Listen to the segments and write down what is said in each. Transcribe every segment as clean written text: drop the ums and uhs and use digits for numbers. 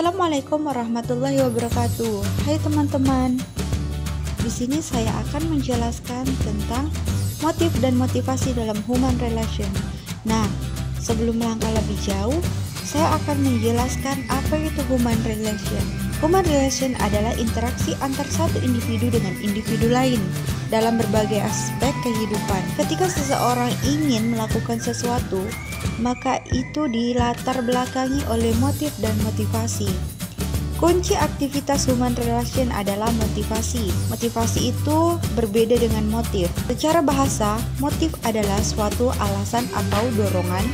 Assalamualaikum warahmatullahi wabarakatuh. Hai teman-teman. Di sini saya akan menjelaskan tentang motif dan motivasi dalam human relation. Nah, sebelum melangkah lebih jauh, saya akan menjelaskan apa itu human relation. Human relation adalah interaksi antar satu individu dengan individu lain dalam berbagai aspek kehidupan. Ketika seseorang ingin melakukan sesuatu, maka itu dilatar belakangi oleh motif dan motivasi. Kunci aktivitas human relation adalah motivasi. Motivasi itu berbeda dengan motif. Secara bahasa, motif adalah suatu alasan atau dorongan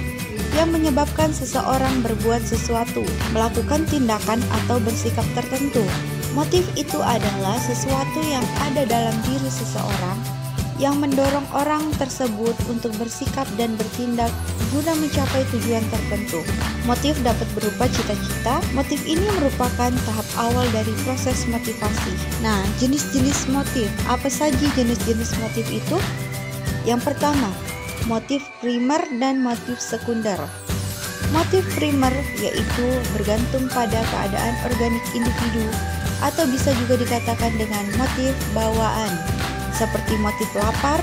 yang menyebabkan seseorang berbuat sesuatu, melakukan tindakan atau bersikap tertentu. Motif itu adalah sesuatu yang ada dalam diri seseorang yang mendorong orang tersebut untuk bersikap dan bertindak guna mencapai tujuan tertentu. Motif dapat berupa cita-cita. Motif ini merupakan tahap awal dari proses motivasi. Nah, jenis-jenis motif. Apa saja jenis-jenis motif itu? Yang pertama, motif primer dan motif sekunder. Motif primer yaitu bergantung pada keadaan organik individu atau bisa juga dikatakan dengan motif bawaan, seperti motif lapar,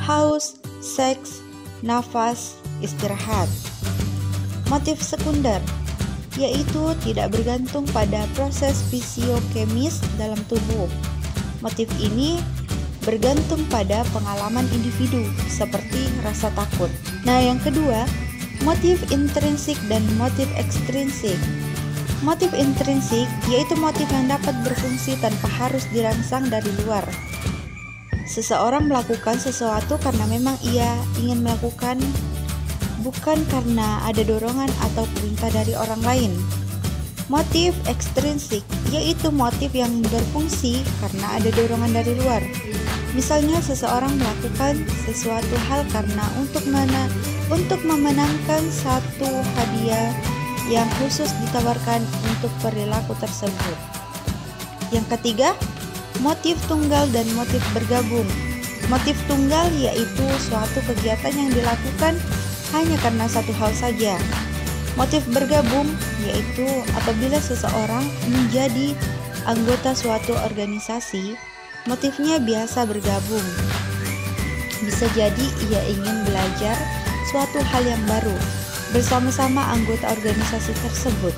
haus, seks, nafas, istirahat. Motif sekunder yaitu tidak bergantung pada proses fisiokemis dalam tubuh. Motif ini bergantung pada pengalaman individu seperti rasa takut. Nah, yang kedua, motif intrinsik dan motif ekstrinsik. Motif intrinsik yaitu motif yang dapat berfungsi tanpa harus dirangsang dari luar. Seseorang melakukan sesuatu karena memang ia ingin melakukan, bukan karena ada dorongan atau perintah dari orang lain. Motif ekstrinsik yaitu motif yang berfungsi karena ada dorongan dari luar. Misalnya seseorang melakukan sesuatu hal karena untuk memenangkan satu hadiah yang khusus ditawarkan untuk perilaku tersebut. Yang ketiga, motif tunggal dan motif bergabung. Motif tunggal yaitu suatu kegiatan yang dilakukan hanya karena satu hal saja. Motif bergabung yaitu apabila seseorang menjadi anggota suatu organisasi, motifnya biasa bergabung. Bisa jadi ia ingin belajar suatu hal yang baru bersama-sama anggota organisasi tersebut.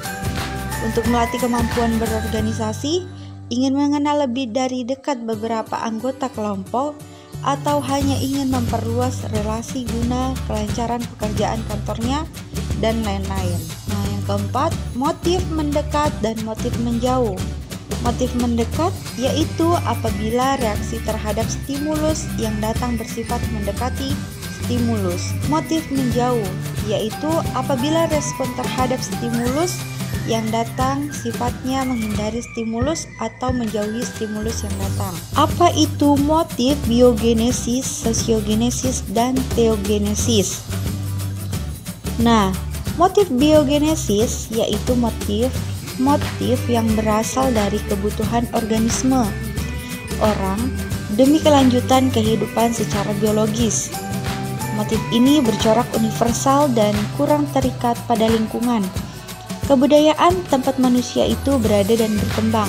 Untuk melatih kemampuan berorganisasi, ingin mengenal lebih dari dekat beberapa anggota kelompok, atau hanya ingin memperluas relasi guna kelancaran pekerjaan kantornya, dan lain-lain. Nah, yang keempat, motif mendekat dan motif menjauh. Motif mendekat yaitu apabila reaksi terhadap stimulus yang datang bersifat mendekati stimulus. Motif menjauh yaitu apabila respon terhadap stimulus yang datang sifatnya menghindari stimulus atau menjauhi stimulus yang datang. Apa itu motif biogenesis, sosiogenesis, dan teogenesis? Nah, motif biogenesis yaitu motif yang berasal dari kebutuhan organisme orang demi kelanjutan kehidupan secara biologis. Motif ini bercorak universal dan kurang terikat pada lingkungan. Kebudayaan tempat manusia itu berada dan berkembang.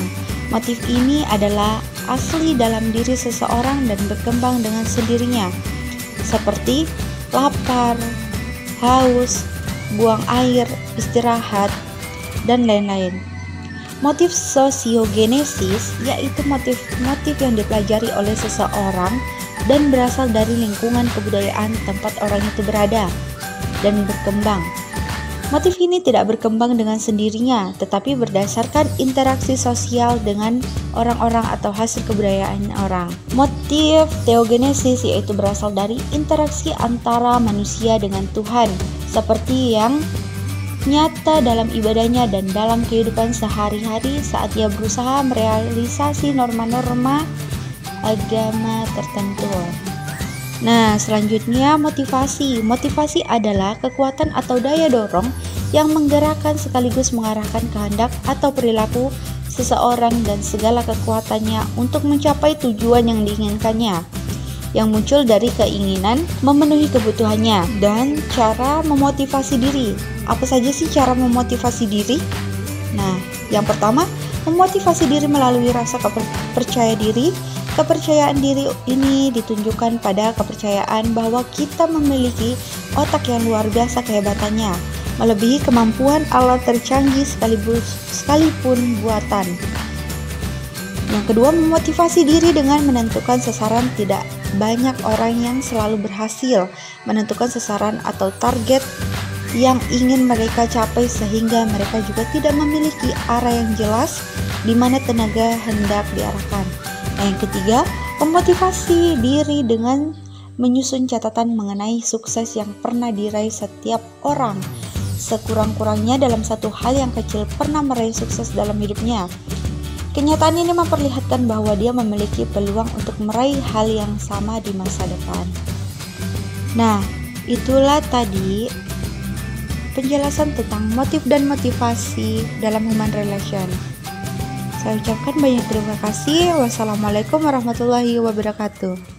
Motif ini adalah asli dalam diri seseorang dan berkembang dengan sendirinya, seperti lapar, haus, buang air, istirahat, dan lain-lain. Motif sosiogenesis yaitu motif-motif yang dipelajari oleh seseorang dan berasal dari lingkungan kebudayaan tempat orang itu berada dan berkembang. Motif ini tidak berkembang dengan sendirinya, tetapi berdasarkan interaksi sosial dengan orang-orang atau hasil kebudayaan orang. Motif teogenesis yaitu berasal dari interaksi antara manusia dengan Tuhan, seperti yang nyata dalam ibadahnya dan dalam kehidupan sehari-hari saat ia berusaha merealisasi norma-norma agama tertentu. Nah, selanjutnya motivasi. Motivasi adalah kekuatan atau daya dorong yang menggerakkan sekaligus mengarahkan kehendak atau perilaku seseorang dan segala kekuatannya untuk mencapai tujuan yang diinginkannya, yang muncul dari keinginan memenuhi kebutuhannya. Dan cara memotivasi diri. Apa saja sih cara memotivasi diri? Nah, Yang pertama, memotivasi diri melalui rasa percaya diri. Kepercayaan diri ini ditunjukkan pada kepercayaan bahwa kita memiliki otak yang luar biasa kehebatannya, melebihi kemampuan alat tercanggih sekalipun buatan. Yang kedua, memotivasi diri dengan menentukan sasaran. Tidak banyak orang yang selalu berhasil menentukan sasaran atau target yang ingin mereka capai, sehingga mereka juga tidak memiliki arah yang jelas di mana tenaga hendak diarahkan. Nah, yang ketiga, memotivasi diri dengan menyusun catatan mengenai sukses yang pernah diraih setiap orang. Sekurang-kurangnya dalam satu hal yang kecil pernah meraih sukses dalam hidupnya. Kenyataan ini memperlihatkan bahwa dia memiliki peluang untuk meraih hal yang sama di masa depan. Nah, itulah tadi penjelasan tentang motif dan motivasi dalam human relation. Saya ucapkan banyak terima kasih. Wassalamualaikum warahmatullahi wabarakatuh.